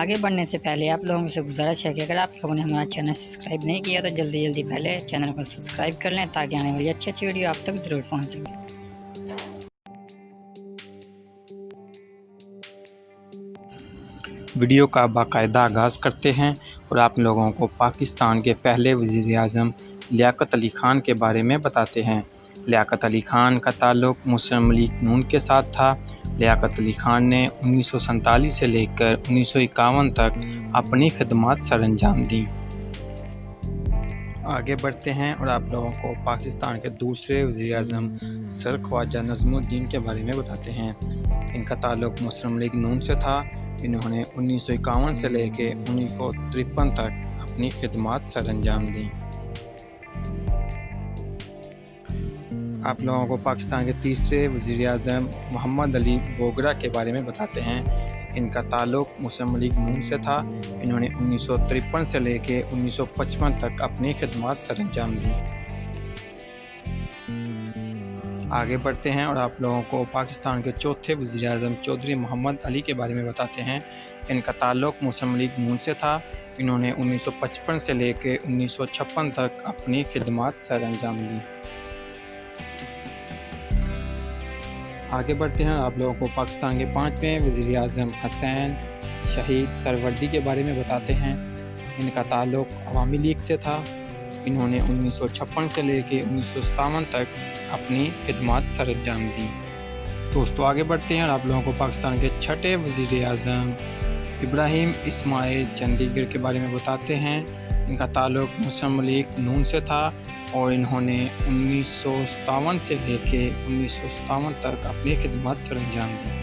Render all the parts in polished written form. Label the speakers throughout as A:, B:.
A: आगे बढ़ने से पहले आप लोगों से गुजारिश है कि अगर आप लोगों ने हमारा चैनल सब्सक्राइब नहीं किया तो जल्दी जल्दी पहले चैनल को सब्सक्राइब कर लें ताकि आने वाली अच्छी अच्छी वीडियो आप तक ज़रूर पहुंच सके।
B: वीडियो का बाकायदा आगाज़ करते हैं और आप लोगों को पाकिस्तान के पहले वज़ीर-ए-आज़म लियाकत अली ख़ान के बारे में बताते हैं। लियाकत अली ख़ान का ताल्लुक़ मुस्लिम लीग नून के साथ था। लियाकत अली ख़ान ने 1947 से लेकर 1951 तक अपनी खिदमत सरअंजाम दी। आगे बढ़ते हैं और आप लोगों को पाकिस्तान के दूसरे वज़ीर-ए-आज़म सर ख्वाजा नज़मुद्दीन के बारे में बताते हैं। इनका ताल्लुक़ मुस्लिम लीग नून से था। इन्होंने 1951 से लेकर 1953 तक अपनी खिदमत सरअंजाम दी। आप लोगों को पाकिस्तान के तीसरे वज़ीर-ए-आज़म मोहम्मद अली बोगरा के बारे में बताते हैं। इनका ताल्लुक़ मुस्लिम लीग नून से था। इन्होंने 1953 से लेकर 1955 तक अपनी खिदमत सरअंजाम दी। आगे बढ़ते हैं और आप लोगों को पाकिस्तान के चौथे वज़ीर-ए-आज़म चौधरी मोहम्मद अली के बारे में बताते हैं। इनका ताल्लुक़ मुस्लिम लीग नून से था। इन्होंने 1955 से लेकर 1956 तक अपनी खिदमत सरअंजाम दी। आगे बढ़ते हैं और आप लोगों को पाकिस्तान के पाँचवें वज़ीर-ए-आज़म हसैन शहीद सरवर्दी के बारे में बताते हैं। इनका ताल्लुक़ अवामी लीग से था। इन्होंने 1956 से लेकर 1957 तक अपनी खिदमत सरअंजाम दी। दोस्तों आगे बढ़ते हैं और आप लोगों को पाकिस्तान के छठे वज़ीर-ए-आज़म इब्राहिम इस्माइल चंडीगढ़ के बारे में बताते हैं। इनका ताल्लुक़ मुस्लिम लीग नून से था और इन्होंने 1957 से लेकर 1957 तक अपनी खिदमत सरअंजाम दी।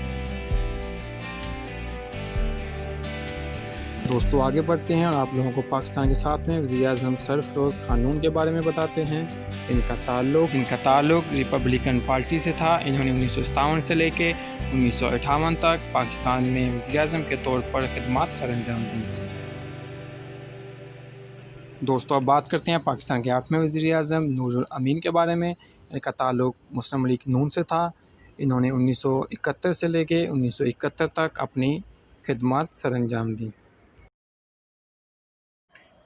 B: दोस्तों आगे बढ़ते हैं और आप लोगों को पाकिस्तान के सातवें वज़ीर-ए-आज़म सरफरोज़ ख़ानून के बारे में बताते हैं। इनका ताल्लुक़ रिपब्लिकन पार्टी से था। इन्होंने 1957 से लेकर 1958 तक पाकिस्तान में वज़ीर-ए-आज़म के तौर पर खिदमत सरअंजाम दी। दोस्तों अब बात करते हैं पाकिस्तान के आठवें वज़ीर-ए-आज़म नूरुल अमीन के बारे में। इनका ताल्लुक़ मुस्लिम लीग नून से था। इन्होंने 1971 से लेकर 1971 तक अपनी खिदमत सरअंजाम दी।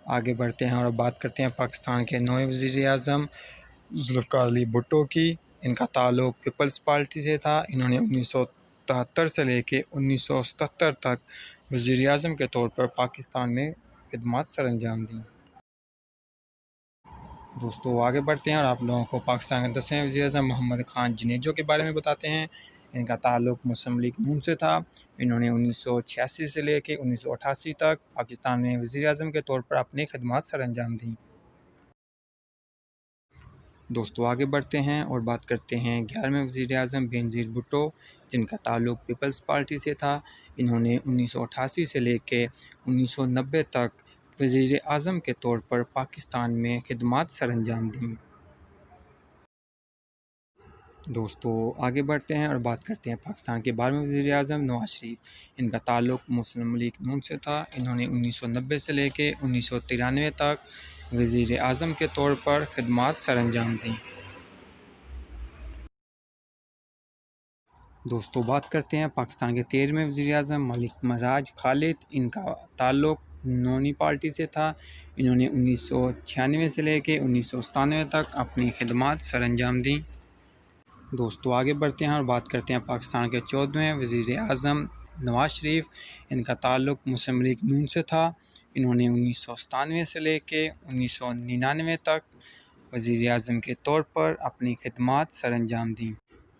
B: आगे बढ़ते हैं और बात करते हैं पाकिस्तान के नौवें वज़ीर-ए-आज़म ज़ुल्फ़िकार अली भुट्टो की। इनका ताल्लुक़ पीपल्स पार्टी से था। इन्होंने 1973 से लेकर 1977 तक वज़ीर-ए-आज़म के तौर पर पाकिस्तान में खिदमत सरअंजाम दी। दोस्तों आगे बढ़ते हैं और आप लोगों को पाकिस्तान के 10वें वज़ीर-ए-आज़म मोहम्मद ख़ान जनेजो के बारे में बताते हैं। इनका ताल्लुक़ मुस्लिम लीग नून से था। इन्होंने 1986 से लेकर 1988 तक पाकिस्तान में वज़ीर-ए-आज़म के तौर पर अपनी खिदमत सरअंजाम दी। दोस्तों आगे बढ़ते हैं और बात करते हैं 11वें वज़ीर-ए-आज़म बेनज़ीर भुट्टो, जिनका ताल्लुक़ पीपल्स पार्टी से था। इन्होंने 1988 से लेकर 1990 तक वज़ीर-ए-आज़म के तौर पर पाकिस्तान में खिदमत सरअंजाम दी। दोस्तों आगे बढ़ते हैं और बात करते हैं पाकिस्तान के 12वें वज़ीर-ए-आज़म नवाज़ शरीफ। इनका ताल्लुक़ मुस्लिम लीग नून से था। इन्होंने 1990 से लेकर 1993 तक वज़ीर-ए-आज़म के तौर पर खिदमत सरअंजाम दी। दोस्तों बात करते हैं पाकिस्तान के 13वें वज़ीर-ए-आज़म मलिक मराज खालिद। इनका ताल्लुक़ नूनी पार्टी से था। इन्होंने 1996 से लेकर 1997 तक अपनी खिदमत सरअंजाम दी। दोस्तों आगे बढ़ते हैं और बात करते हैं पाकिस्तान के 14वें वज़ीर-ए-आज़म नवाज़ शरीफ। इनका ताल्लुक़ मुस्लिम लीग नून से था। इन्होंने 1997 से लेकर 1999 तक वज़ीर-ए-आज़म के तौर पर अपनी खिदमत सरअंजाम दी।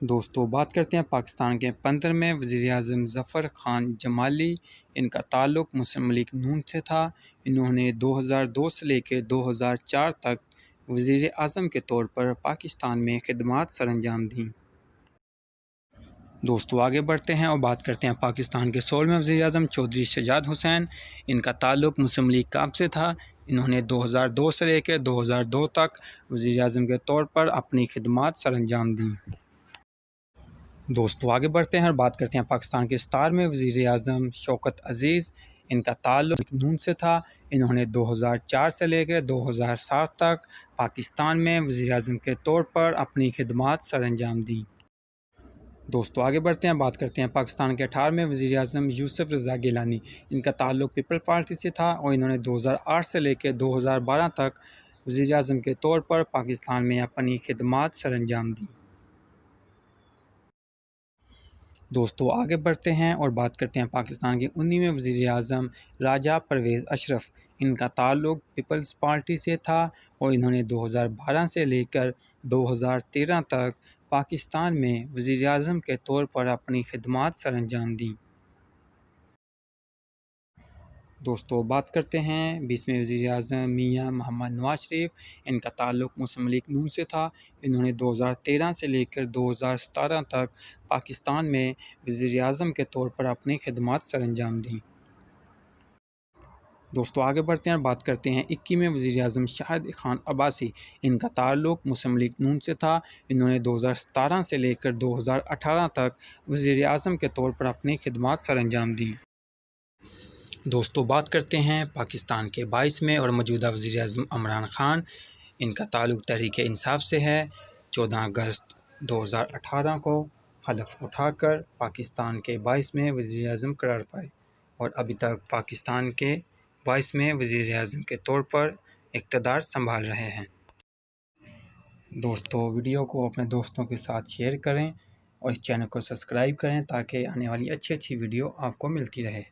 B: दोस्तों बात करते हैं पाकिस्तान के 15वें वज़ीर-ए-आज़म ज़फ़र ख़ान जमाली। इनका ताल्लुक़ मुस्लिम लीग नून से था। इन्होंने 2002 से लेकर 2004 तक वज़ीर-ए-आज़म के तौर पर पाकिस्तान में खिदमत सरअंजाम दी। दोस्तों आगे बढ़ते हैं और बात करते हैं पाकिस्तान के 16वें वज़ीर-ए-आज़म चौधरी शहजाद हुसैन। इनका ताल्लुक़ मुस्लिम लीग काब से था। इन्होंने 2002 से लेकर 2002 तक वज़ीर-ए-आज़म के तौर पर अपनी खिदमत सरअंजाम दी। दोस्तों आगे बढ़ते हैं और बात करते हैं पाकिस्तान के 17वें वज़ीर-ए-आज़म शौकत अज़ीज़। इनका ताल्लुक़ नून से था। इन्होंने 2004 से लेकर 2007 तक पाकिस्तान में वज़ीर-ए-आज़म के तौर पर अपनी खिदमत सरअंजाम दी। दोस्तों आगे बढ़ते हैं, बात करते हैं पाकिस्तान के 18वें वज़ीर आज़म यूसुफ रज़ा गिलानी। इनका ताल्लुक़ पीपल पार्टी से था और इन्होंने 2008 से लेकर 2012 तक वज़ीर आज़म के तौर पर पाकिस्तान में अपनी खिदमात सरअंजाम दी। दोस्तों आगे बढ़ते हैं और बात करते हैं पाकिस्तान के 19वें वज़ीर आज़म राजा परवेज़ अशरफ। इनका ताल्लुक़ पीपल्स पार्टी से था और इन्होंने 2012 से लेकर 2013 तक पाकिस्तान में वज़ीर आज़म के तौर पर अपनी खिदमात सरअंजाम दी। दोस्तों बात करते हैं 20वें वज़ीर आज़म मियाँ मोहम्मद नवाज शरीफ। इनका ताल्लुक़ मुस्लिम लीग नून से था। इन्होंने 2013 से लेकर 2017 तक पाकिस्तान में वज़ीर आज़म के तौर पर अपनी खिदमात सरअंजाम दी। दोस्तों आगे बढ़ते हैं और बात करते हैं 21वें वज़ीर आज़म शाहिद खान अब्बासी। इनका ताल्लुक़ मुस्लिम लीग नून से था। इन्होंने 2017 से लेकर 2018 तक वज़ीर आज़म के तौर पर अपनी खिदमात सरअंजाम दी। दोस्तों बात करते हैं पाकिस्तान के 22वें और मौजूदा वज़ीर आज़म इमरान ख़ान। इनका ताल्लुक़ तहरीक इंसाफ से है। 14 अगस्त 2018 को हलफ उठाकर पाकिस्तान के 22वें वज़ीर आज़म करार पाए और अभी तक पाकिस्तान के 22वें वज़ीर आज़म के तौर पर इक़्तिदार संभाल रहे हैं। दोस्तों वीडियो को अपने दोस्तों के साथ शेयर करें और इस चैनल को सब्सक्राइब करें ताकि आने वाली अच्छी वीडियो आपको मिलती रहे।